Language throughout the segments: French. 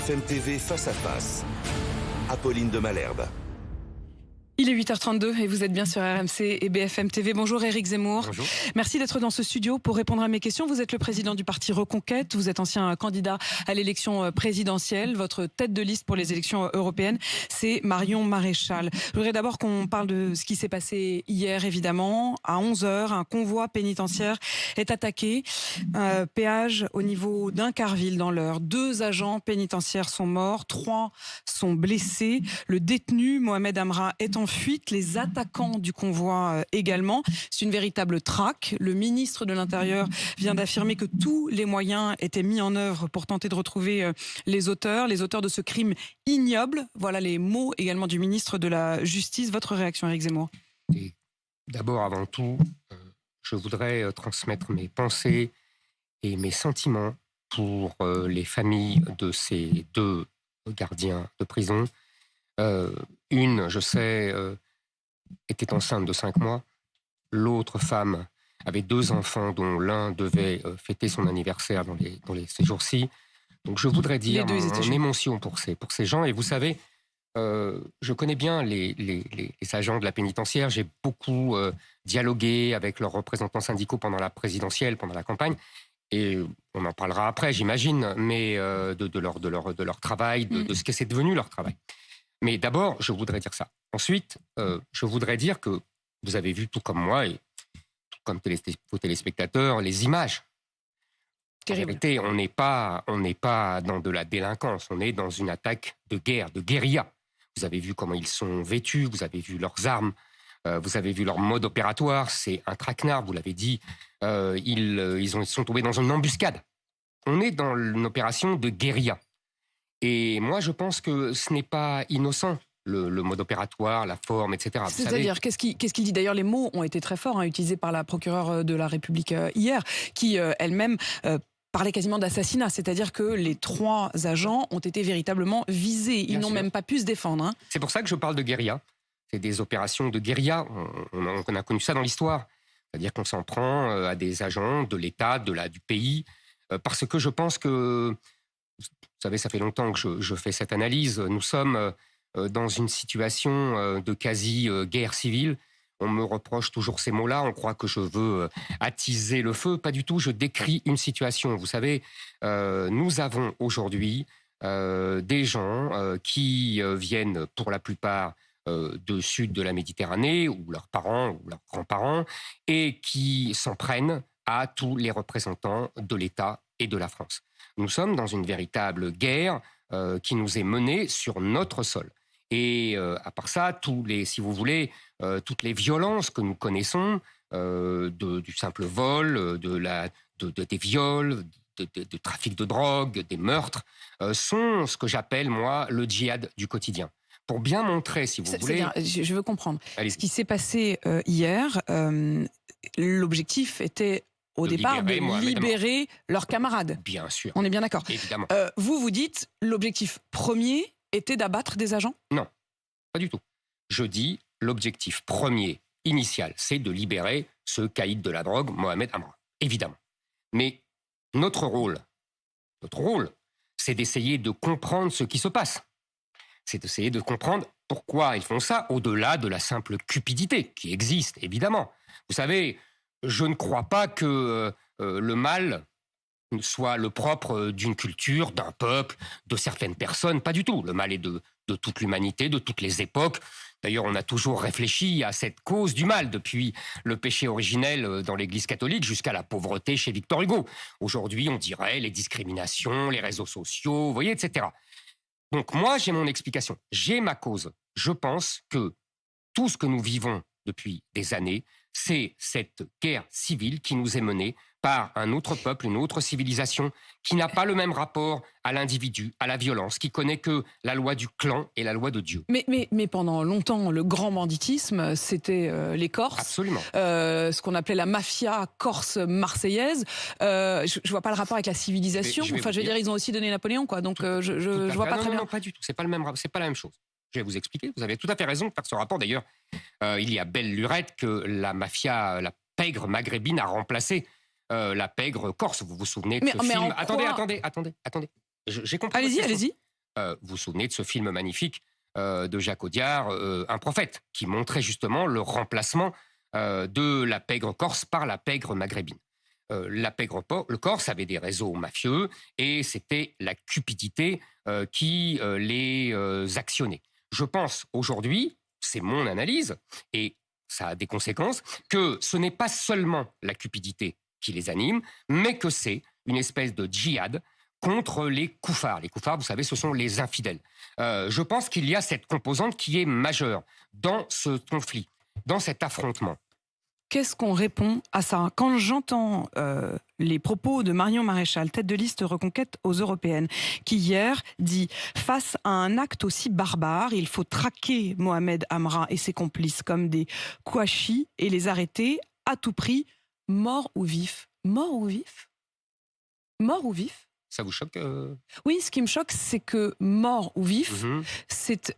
BFM TV face à face. Apolline de Malherbe. Il est 8h32 et vous êtes bien sur RMC et BFM TV. Bonjour Éric Zemmour. Bonjour. Merci d'être dans ce studio pour répondre à mes questions. Vous êtes le président du parti Reconquête, vous êtes ancien candidat à l'élection présidentielle. Votre tête de liste pour les élections européennes, c'est Marion Maréchal. Je voudrais d'abord qu'on parle de ce qui s'est passé hier, évidemment. À 11h, un convoi pénitentiaire est attaqué. Péage au niveau d'Incarville dans l'Eure. 2 agents pénitentiaires sont morts, 3 sont blessés. Le détenu Mohamed Amra est en fuite, les attaquants du convoi également. C'est une véritable traque. Le ministre de l'Intérieur vient d'affirmer que tous les moyens étaient mis en œuvre pour tenter de retrouver les auteurs de ce crime ignoble. Voilà les mots également du ministre de la Justice. Votre réaction, Éric Zemmour? Et d'abord, avant tout, je voudrais transmettre mes pensées et mes sentiments pour les familles de ces 2 gardiens de prison. Une, je sais, était enceinte de 5 mois. L'autre femme avait 2 enfants dont l'un devait fêter son anniversaire ces jours-ci. Donc je voudrais dire mon émotion pour ces gens. Et vous savez, je connais bien les agents de la pénitentiaire. J'ai beaucoup dialogué avec leurs représentants syndicaux pendant la présidentielle, pendant la campagne. Et on en parlera après, j'imagine, mais de leur travail, de ce que c'est devenu leur travail. Mais d'abord, je voudrais dire ça. Ensuite, je voudrais dire que vous avez vu, tout comme moi, et tout comme vos téléspectateurs, les images. Terrible. En vérité, on n'est pas dans de la délinquance, on est dans une attaque de guerre, de guérilla. Vous avez vu comment ils sont vêtus, vous avez vu leurs armes, vous avez vu leur mode opératoire, c'est un traquenard, vous l'avez dit. Ils sont tombés dans une embuscade. On est dans une opération de guérilla. Et moi, je pense que ce n'est pas innocent, le mode opératoire, la forme, etc. C'est-à-dire, qu'est-ce qu'il dit? D'ailleurs, les mots ont été très forts, utilisés par la procureure de la République hier, qui elle-même parlait quasiment d'assassinat. C'est-à-dire que les 3 agents ont été véritablement visés. Ils n'ont même pas pu se défendre. C'est pour ça que je parle de guérilla. C'est des opérations de guérilla. On a connu ça dans l'histoire. C'est-à-dire qu'on s'en prend à des agents de l'État, du pays, parce que je pense que... Vous savez, ça fait longtemps que je fais cette analyse. Nous sommes dans une situation de quasi-guerre civile. On me reproche toujours ces mots-là. On croit que je veux attiser le feu. Pas du tout, je décris une situation. Vous savez, nous avons aujourd'hui des gens qui viennent pour la plupart du sud de la Méditerranée, ou leurs parents, ou leurs grands-parents, et qui s'en prennent à tous les représentants de l'État et de la France. Nous sommes dans une véritable guerre qui nous est menée sur notre sol. Et à part ça, si vous voulez, toutes les violences que nous connaissons, du simple vol, des viols, de trafic de drogue, des meurtres, sont ce que j'appelle, moi, le djihad du quotidien. Pour bien montrer, si vous voulez... Je veux comprendre. Allez-y. Ce qui s'est passé hier, l'objectif était... Au départ, de libérer leurs camarades. Bien sûr. On est bien d'accord. Évidemment. Vous dites, l'objectif premier était d'abattre des agents? Non, pas du tout. Je dis, l'objectif premier, initial, c'est de libérer ce caïd de la drogue, Mohamed Amra. Évidemment. Mais notre rôle, c'est d'essayer de comprendre ce qui se passe. C'est d'essayer de comprendre pourquoi ils font ça, au-delà de la simple cupidité, qui existe, évidemment. Vous savez... Je ne crois pas que le mal soit le propre d'une culture, d'un peuple, de certaines personnes. Pas du tout. Le mal est de toute l'humanité, de toutes les époques. D'ailleurs, on a toujours réfléchi à cette cause du mal, depuis le péché originel dans l'Église catholique jusqu'à la pauvreté chez Victor Hugo. Aujourd'hui, on dirait les discriminations, les réseaux sociaux, vous voyez, etc. Donc moi, j'ai mon explication. J'ai ma cause. Je pense que tout ce que nous vivons depuis des années, c'est cette guerre civile qui nous est menée par un autre peuple, une autre civilisation, qui n'a pas le même rapport à l'individu, à la violence, qui connaît que la loi du clan et la loi de Dieu. Mais pendant longtemps, le grand banditisme, c'était les Corses. Absolument. Ce qu'on appelait la mafia corse marseillaise. Je vois pas le rapport avec la civilisation. Je veux dire, ils ont aussi donné Napoléon, quoi. Donc je vois pas très bien. Non, pas du tout. C'est pas la même chose. Je vais vous expliquer. Vous avez tout à fait raison de faire ce rapport. D'ailleurs, il y a belle lurette que la mafia, la pègre maghrébine a remplacé la pègre corse. Vous vous souvenez de ce film? Attendez. J'ai compris. Allez-y. Vous vous souvenez de ce film magnifique de Jacques Audiard, Un prophète, qui montrait justement le remplacement de la pègre corse par la pègre maghrébine. Le corse avait des réseaux mafieux et c'était la cupidité qui les actionnait. Je pense aujourd'hui, c'est mon analyse, et ça a des conséquences, que ce n'est pas seulement la cupidité qui les anime, mais que c'est une espèce de djihad contre les koufars. Les koufars, vous savez, ce sont les infidèles. Je pense qu'il y a cette composante qui est majeure dans ce conflit, dans cet affrontement. Qu'est-ce qu'on répond à ça? Quand j'entends les propos de Marion Maréchal, tête de liste Reconquête aux Européennes, qui hier dit « Face à un acte aussi barbare, il faut traquer Mohamed Amra et ses complices comme des kouachis et les arrêter à tout prix, mort ou vif ». Mort ou vif? Mort ou vif? Ça vous choque Oui, ce qui me choque, c'est que mort ou vif, c'est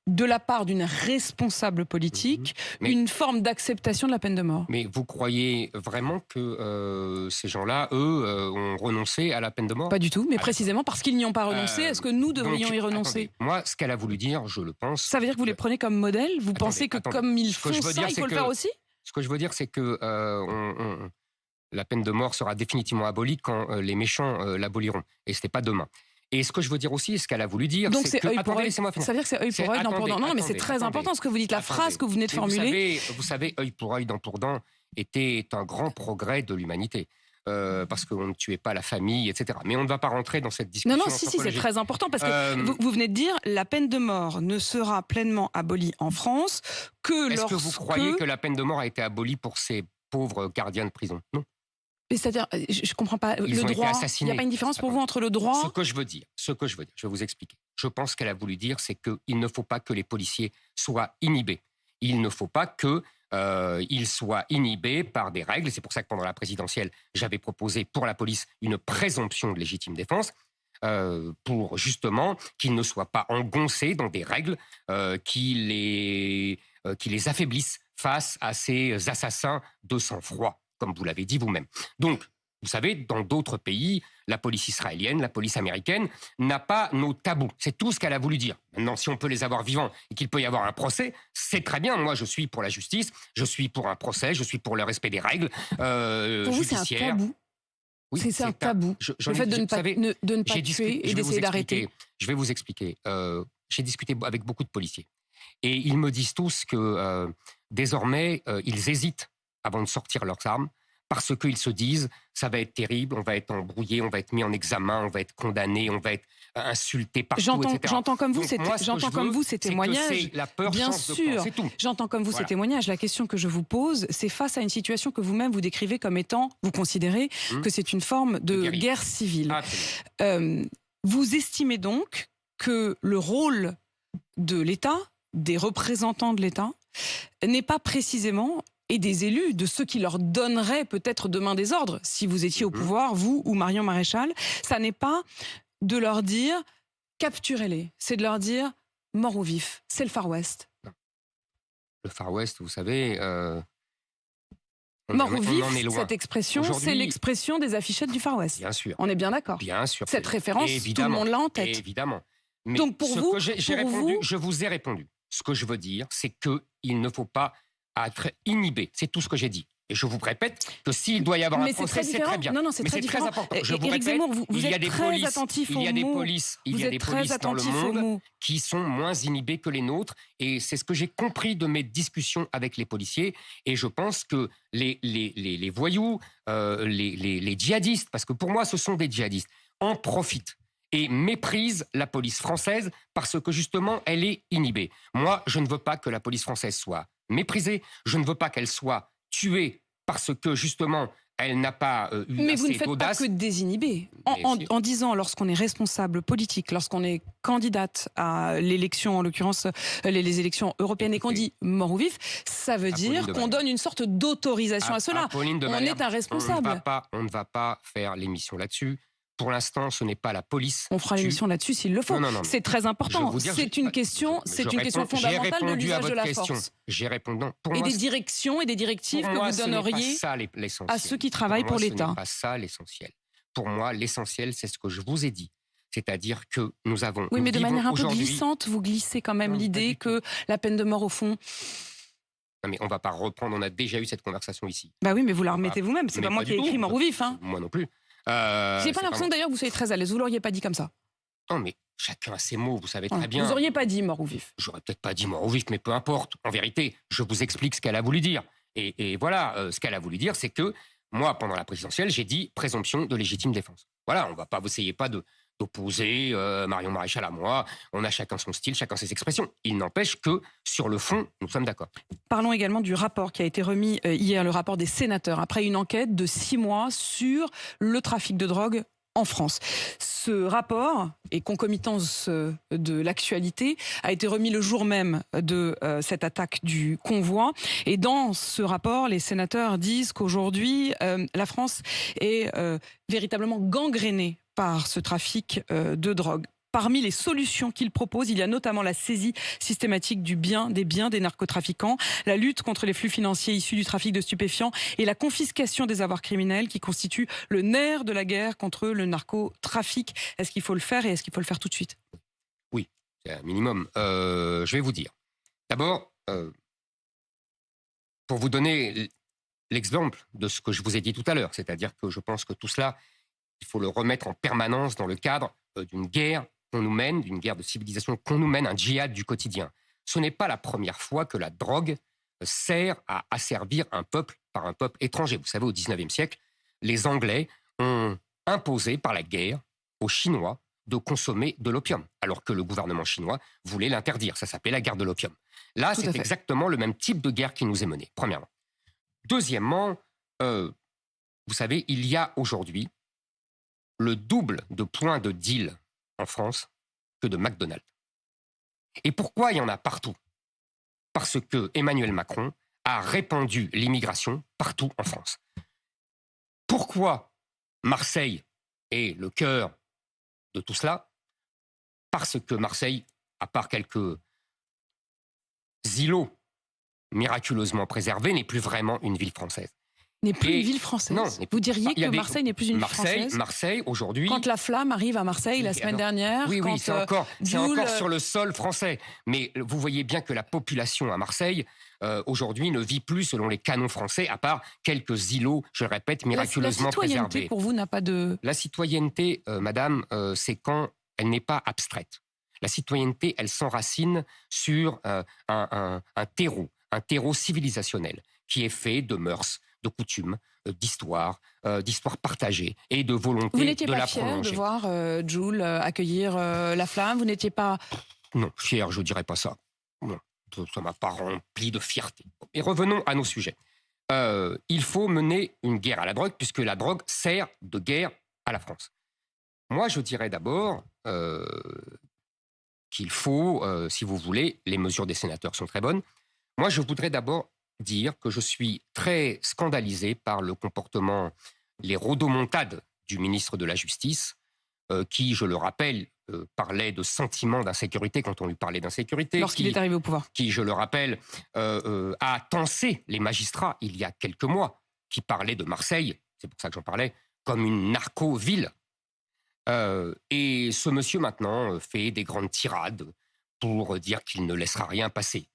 de la part d'une responsable politique, une forme d'acceptation de la peine de mort. Mais vous croyez vraiment que ces gens-là, eux, ont renoncé à la peine de mort? Pas du tout, mais précisément parce qu'ils n'y ont pas renoncé, est-ce que nous devrions y renoncer? Attendez, moi, ce qu'elle a voulu dire, je le pense... Ça veut dire que vous les prenez comme modèle? Vous pensez que comme ils font ça, il faut le faire aussi? Ce que je veux dire, c'est que la peine de mort sera définitivement abolie quand les méchants l'aboliront. Et ce n'est pas demain. Et ce que je veux dire aussi, ce qu'elle a voulu dire, donc c'est que... œil pour œil. Ça veut dire que c'est œil pour œil, dent pour dent. Non, mais c'est très important ce que vous dites, la phrase que vous venez de formuler. Vous savez, œil pour œil, dent pour dent était un grand progrès de l'humanité. Parce qu'on ne tuait pas la famille, etc. Mais on ne va pas rentrer dans cette discussion. Non, si, c'est très important, parce que vous venez de dire la peine de mort ne sera pleinement abolie en France que lorsque... Est-ce que vous croyez que la peine de mort a été abolie pour ces pauvres gardiens de prison? Non. C'est-à-dire, je ne comprends pas, le droit, il n'y a pas une différence pour vous entre le droit... Ce que je veux dire, je vais vous expliquer. Je pense qu'elle a voulu dire, c'est qu'il ne faut pas que les policiers soient inhibés. Il ne faut pas qu'ils soient inhibés par des règles. C'est pour ça que pendant la présidentielle, j'avais proposé pour la police une présomption de légitime défense, pour justement qu'ils ne soient pas engoncés dans des règles qui les affaiblissent face à ces assassins de sang-froid, comme vous l'avez dit vous-même. Donc, vous savez, dans d'autres pays, la police israélienne, la police américaine n'a pas nos tabous. C'est tout ce qu'elle a voulu dire. Maintenant, si on peut les avoir vivants et qu'il peut y avoir un procès, c'est très bien. Moi, je suis pour la justice, je suis pour un procès, je suis pour le respect des règles judiciaires. Pour vous, c'est un tabou? Oui, c'est un tabou. Le fait de ne pas tuer et d'essayer d'arrêter. Je vais vous expliquer. J'ai discuté avec beaucoup de policiers. Et ils me disent tous que désormais, ils hésitent avant de sortir leurs armes, parce qu'ils se disent, ça va être terrible, on va être embrouillé, on va être mis en examen, on va être condamné, on va être insulté partout, etc. J'entends comme vous ces témoignages. La peur, bien sûr, j'entends comme vous ces témoignages. La question que je vous pose, c'est face à une situation que vous-même vous décrivez comme étant, vous considérez que c'est une forme de guerre civile. Vous estimez donc que le rôle de l'État, des représentants de l'État, n'est pas précisément... et des élus, de ceux qui leur donneraient peut-être demain des ordres, si vous étiez au pouvoir, vous ou Marion Maréchal, ça n'est pas de leur dire « capturez-les », c'est de leur dire « mort ou vif ». C'est le Far West. Le Far West, vous savez... mort ou vif, cette expression, c'est l'expression des affichettes du Far West. Bien sûr. On est bien d'accord. Bien sûr. Cette référence, tout le monde l'a en tête. Évidemment. Mais donc pour vous, je vous ai répondu. Ce que je veux dire, c'est qu'il ne faut pas être inhibé. C'est tout ce que j'ai dit. Et je vous répète que s'il doit y avoir un procès, c'est très bien. Non, c'est très différent. Important. Je vous répète, Zemmour, vous êtes très attentif aux mots. Il y a des polices dans le monde qui sont moins inhibées que les nôtres. Et c'est ce que j'ai compris de mes discussions avec les policiers. Et je pense que les voyous, les djihadistes, parce que pour moi, ce sont des djihadistes, en profitent et méprisent la police française parce que justement, elle est inhibée. Moi, je ne veux pas que la police française soit méprisée. Je ne veux pas qu'elle soit tuée parce que justement, elle n'a pas eu assez d'audace. Mais vous ne faites pas que désinhiber. En disant, lorsqu'on est responsable politique, lorsqu'on est candidate à l'élection, en l'occurrence les élections européennes, et qu'on dit mort ou vif, ça veut dire qu'on donne une sorte d'autorisation à cela. On est un responsable. On ne va pas faire l'émission là-dessus. Pour l'instant, ce n'est pas la police. On fera l'émission là-dessus s'il le faut. C'est très important. C'est une question fondamentale de l'usage de la force. J'ai répondu. Et des directions et des directives que vous donneriez à ceux qui travaillent pour l'État. Ce n'est pas ça l'essentiel. Pour moi, l'essentiel, c'est ce que je vous ai dit. C'est-à-dire que nous avons... Oui, mais de manière un peu aujourd'hui... glissante, vous glissez quand même Non, pas l'idée du tout. que la peine de mort, au fond... Non, mais on ne va pas reprendre, on a déjà eu cette conversation ici. Bah oui, mais vous la remettez vous-même. C'est Mais pas moi qui ai du écrit tout. mort ou vif. Hein. Moi non plus. J'ai C'est pas l'impression moi. d'ailleurs que vous soyez très à l'aise. Vous l'auriez pas dit comme ça. Non, mais chacun a ses mots, vous savez très Voilà. bien. Vous auriez pas dit mort ou vif. J'aurais peut-être pas dit mort ou vif, mais peu importe. En vérité, je vous explique ce qu'elle a voulu dire. Et voilà, ce qu'elle a voulu dire, c'est que moi, pendant la présidentielle, j'ai dit présomption de légitime défense. Voilà, on va pas, vous essayez pas d'opposer Marion Maréchal à moi. On a chacun son style, chacun ses expressions. Il n'empêche que, sur le fond, nous sommes d'accord. Parlons également du rapport qui a été remis hier, le rapport des sénateurs, après une enquête de 6 mois sur le trafic de drogue en France. Ce rapport, et concomitance de l'actualité, a été remis le jour même de cette attaque du convoi. Et dans ce rapport, les sénateurs disent qu'aujourd'hui, la France est véritablement gangrénée par ce trafic de drogue. Parmi les solutions qu'il propose, il y a notamment la saisie systématique des biens des narcotrafiquants, la lutte contre les flux financiers issus du trafic de stupéfiants et la confiscation des avoirs criminels qui constituent le nerf de la guerre contre le narcotrafic. Est-ce qu'il faut le faire et est-ce qu'il faut le faire tout de suite? Oui, c'est un minimum. Je vais vous dire. D'abord, pour vous donner l'exemple de ce que je vous ai dit tout à l'heure, c'est-à-dire que je pense que tout cela, il faut le remettre en permanence dans le cadre d'une guerre qu'on nous mène, d'une guerre de civilisation qu'on nous mène, un djihad du quotidien. Ce n'est pas la première fois que la drogue sert à asservir un peuple par un peuple étranger. Vous savez, au XIXe siècle, les Anglais ont imposé par la guerre aux Chinois de consommer de l'opium, alors que le gouvernement chinois voulait l'interdire. Ça s'appelait la guerre de l'opium. Là, c'est exactement le même type de guerre qui nous est menée, premièrement. Deuxièmement, vous savez, il y a aujourd'hui le double de points de deal en France que de McDonald's. Et pourquoi il y en a partout? Parce que Emmanuel Macron a répandu l'immigration partout en France. Pourquoi Marseille est le cœur de tout cela? Parce que Marseille, à part quelques îlots miraculeusement préservés, n'est plus vraiment une ville française. N'est plus une ville française. Non, vous diriez que Marseille n'est plus une ville française? Marseille, aujourd'hui... Quand la flamme arrive à Marseille la semaine dernière... Oui, quand, c'est encore sur le sol français. Mais vous voyez bien que la population à Marseille, aujourd'hui, ne vit plus selon les canons français, à part quelques îlots, je le répète, miraculeusement préservés. La citoyenneté, pour vous, n'a pas de... La citoyenneté, madame, c'est quand elle n'est pas abstraite. La citoyenneté, elle s'enracine sur un terreau civilisationnel qui est fait de mœurs, de coutumes, d'histoire partagée et de volonté de la prolonger. Vous n'étiez pas fier de voir Jules accueillir la flamme? Vous n'étiez pas... Non, fier, je ne dirais pas ça. Non, ça ne m'a pas rempli de fierté. Et revenons à nos sujets. Il faut mener une guerre à la drogue, puisque la drogue sert de guerre à la France. Moi, je dirais d'abord qu'il faut, si vous voulez, les mesures des sénateurs sont très bonnes. Moi, je voudrais d'abord dire que je suis très scandalisé par le comportement, les rodomontades du ministre de la Justice, qui, je le rappelle, parlait de sentiment d'insécurité quand on lui parlait d'insécurité. Lorsqu'il est arrivé au pouvoir. Qui, je le rappelle, a tensé les magistrats il y a quelques mois, qui parlaient de Marseille, c'est pour ça que j'en parlais, comme une narco-ville. Et ce monsieur, maintenant, fait des grandes tirades pour dire qu'il ne laissera rien passer.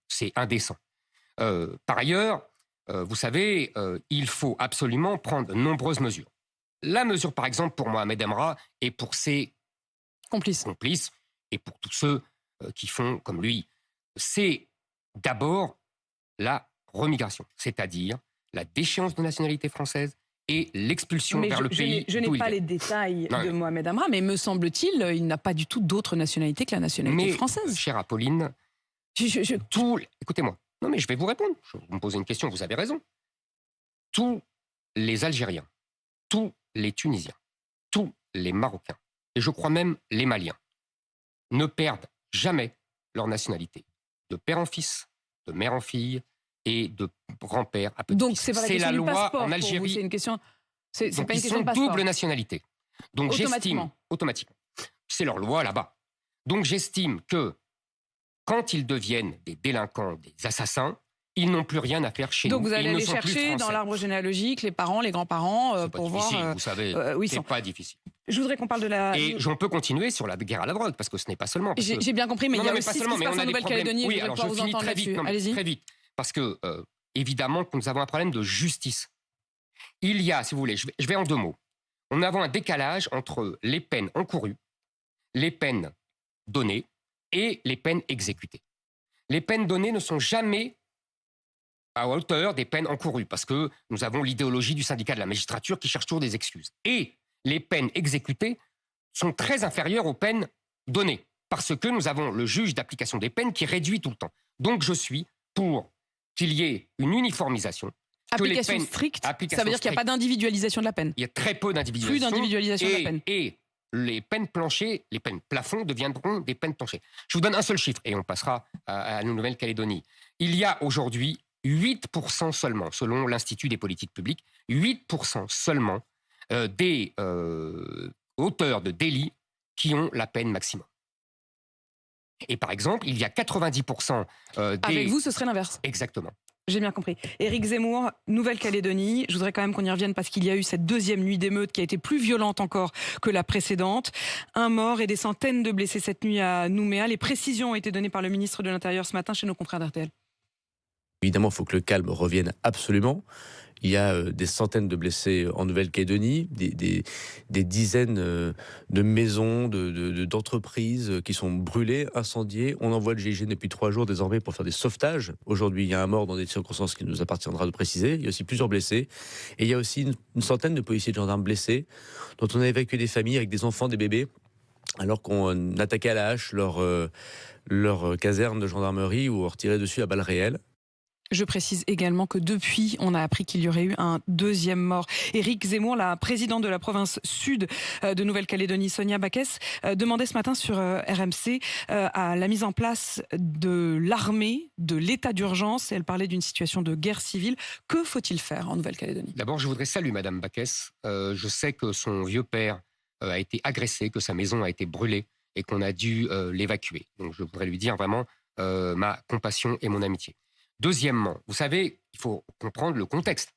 C'est indécent. Par ailleurs, vous savez, il faut absolument prendre de nombreuses mesures. La mesure, par exemple, pour Mohamed Emra et pour ses complices et pour tous ceux qui font comme lui, c'est d'abord la remigration, c'est-à-dire la déchéance de nationalité française et l'expulsion vers le pays. Je n'ai pas les détails de Mohamed Emra, mais me semble-t-il, il n'a pas du tout d'autre nationalité que la nationalité française. Chère Apolline, écoutez-moi. Non, mais je vais vous répondre. Vous me posez une question, vous avez raison. Tous les Algériens, tous les Tunisiens, tous les Marocains, et je crois même les Maliens, ne perdent jamais leur nationalité. De père en fils, de mère en fille et de grand-père à petit-fils. Donc c'est la loi en Algérie. C'est une question. C'est pas une question de double nationalité. Donc automatiquement. Automatiquement. C'est leur loi là-bas. Donc j'estime que quand ils deviennent des délinquants, des assassins, ils n'ont plus rien à faire chez nous. Donc vous allez aller chercher dans l'arbre généalogique les parents, les grands-parents pour voir. C'est pas difficile, vous savez, c'est pas difficile. Je voudrais qu'on parle de la... Et on peut continuer sur la guerre à la drogue, parce que ce n'est pas seulement... J'ai bien compris, mais il y a aussi ce qui se passe en Nouvelle-Calédonie. Oui, alors je finis très vite, très vite. Parce que, évidemment, que nous avons un problème de justice. Il y a, si vous voulez, je vais en 2 mots. On a un décalage entre les peines encourues, les peines données et les peines exécutées. Les peines données ne sont jamais à hauteur des peines encourues, parce que nous avons l'idéologie du syndicat de la magistrature qui cherche toujours des excuses. Et les peines exécutées sont très inférieures aux peines données, parce que nous avons le juge d'application des peines qui réduit tout le temps. Donc je suis pour qu'il y ait une uniformisation. Application stricte, ça veut dire qu'il n'y a pas d'individualisation de la peine. Il y a très peu d'individualisation. Plus d'individualisation de la peine. Et les peines planchers, les peines plafonds deviendront des peines planchers. Je vous donne un seul chiffre et on passera à la Nouvelle-Calédonie. Il y a aujourd'hui 8% seulement, selon l'Institut des politiques publiques, 8% seulement des auteurs de délits qui ont la peine maximum. Et par exemple, il y a 90% des... Avec vous, ce serait l'inverse. Exactement. J'ai bien compris. Éric Zemmour, Nouvelle-Calédonie. Je voudrais quand même qu'on y revienne parce qu'il y a eu cette 2e nuit d'émeute qui a été plus violente encore que la précédente. 1 mort et des centaines de blessés cette nuit à Nouméa. Les précisions ont été données par le ministre de l'Intérieur ce matin chez nos confrères d'RTL. Évidemment, il faut que le calme revienne absolument. Il y a des centaines de blessés en Nouvelle-Calédonie, des dizaines de maisons, d'entreprises qui sont brûlées, incendiées. On envoie le GIGN depuis 3 jours désormais pour faire des sauvetages. Aujourd'hui, il y a un mort dans des circonstances qu'il nous appartiendra de préciser. Il y a aussi plusieurs blessés. Et il y a aussi une centaine de policiers et de gendarmes blessés, dont on a évacué des familles avec des enfants, des bébés, alors qu'on attaquait à la hache leur caserne de gendarmerie ou on retirait dessus à balles réelles. Je précise également que depuis, on a appris qu'il y aurait eu un 2e mort. Éric Zemmour, la présidente de la province sud de Nouvelle-Calédonie, Sonia Backès, demandait ce matin sur RMC à la mise en place de l'armée, de l'état d'urgence. Elle parlait d'une situation de guerre civile. Que faut-il faire en Nouvelle-Calédonie ? D'abord, je voudrais saluer Madame Backès. Je sais que son vieux père a été agressé, que sa maison a été brûlée et qu'on a dû l'évacuer. Donc je voudrais lui dire vraiment ma compassion et mon amitié. Deuxièmement, vous savez, il faut comprendre le contexte.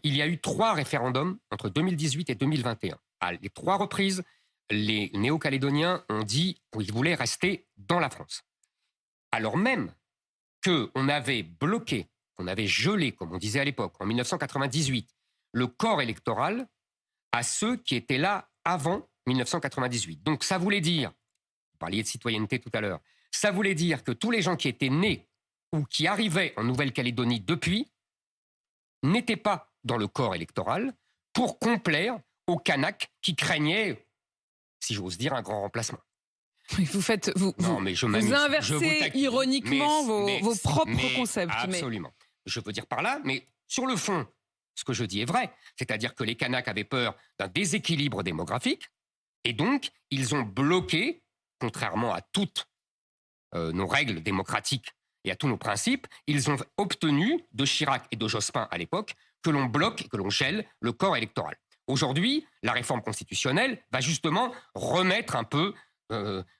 Il y a eu 3 référendums entre 2018 et 2021. À les 3 reprises, les néo-calédoniens ont dit qu'ils voulaient rester dans la France. Alors même qu'on avait bloqué, qu'on avait gelé, comme on disait à l'époque, en 1998, le corps électoral à ceux qui étaient là avant 1998. Donc ça voulait dire, vous parliez de citoyenneté tout à l'heure, ça voulait dire que tous les gens qui étaient nés ou qui arrivaient en Nouvelle-Calédonie depuis n'étaient pas dans le corps électoral pour complaire aux Kanaks qui craignaient, si j'ose dire, un grand remplacement. Vous inversez ironiquement vos propres concepts. Absolument. Je veux dire par là, mais sur le fond, ce que je dis est vrai. C'est-à-dire que les Kanaks avaient peur d'un déséquilibre démographique et donc ils ont bloqué, contrairement à toutes nos règles démocratiques et à tous nos principes, ils ont obtenu de Chirac et de Jospin à l'époque que l'on bloque et que l'on gèle le corps électoral. Aujourd'hui, la réforme constitutionnelle va justement remettre un peu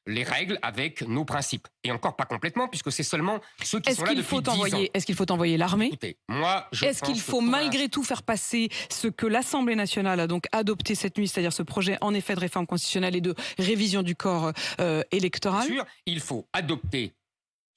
les règles avec nos principes. Et encore pas complètement, puisque c'est seulement ceux qui sont là depuis 10 ans. Est-ce qu'il faut envoyer l'armée ? Écoutez, moi, est-ce qu'il faut malgré tout faire passer ce que l'Assemblée nationale a donc adopté cette nuit, c'est-à-dire ce projet en effet de réforme constitutionnelle et de révision du corps électoral ? Bien sûr, il faut adopter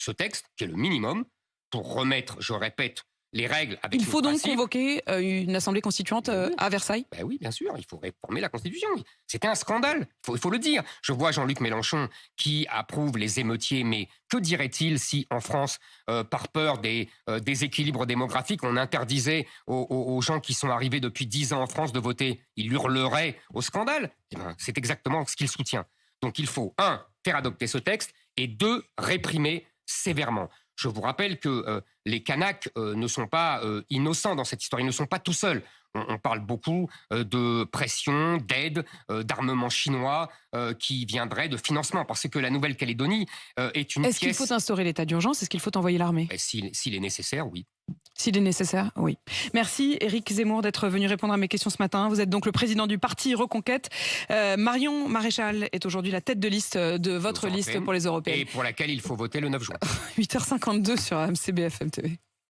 ce texte, qui est le minimum, pour remettre, je répète, les règles avec nos principes. Il faut donc convoquer une assemblée constituante à Versailles ? Ben oui, bien sûr, il faut réformer la Constitution. C'était un scandale, il faut le dire. Je vois Jean-Luc Mélenchon qui approuve les émeutiers, mais que dirait-il si, en France, par peur des déséquilibres démographiques, on interdisait aux gens qui sont arrivés depuis 10 ans en France de voter ? Il hurlerait au scandale. Eh ben, c'est exactement ce qu'il soutient. Donc il faut, 1, faire adopter ce texte, et 2, réprimer sévèrement. Je vous rappelle que les Kanaks ne sont pas innocents dans cette histoire. Ils ne sont pas tout seuls. On parle beaucoup de pression, d'aide, d'armement chinois qui viendrait de financement. Parce que la Nouvelle-Calédonie est une pièce... Est-ce qu'il faut instaurer l'état d'urgence ? Est-ce qu'il faut envoyer l'armée ? S'il est nécessaire, oui. S'il est nécessaire, oui. Merci Éric Zemmour d'être venu répondre à mes questions ce matin. Vous êtes donc le président du parti Reconquête. Marion Maréchal est aujourd'hui la tête de liste de votre liste pour les européennes. Et pour laquelle il faut voter le 9 juin. 8h52 sur AMC BFM TV.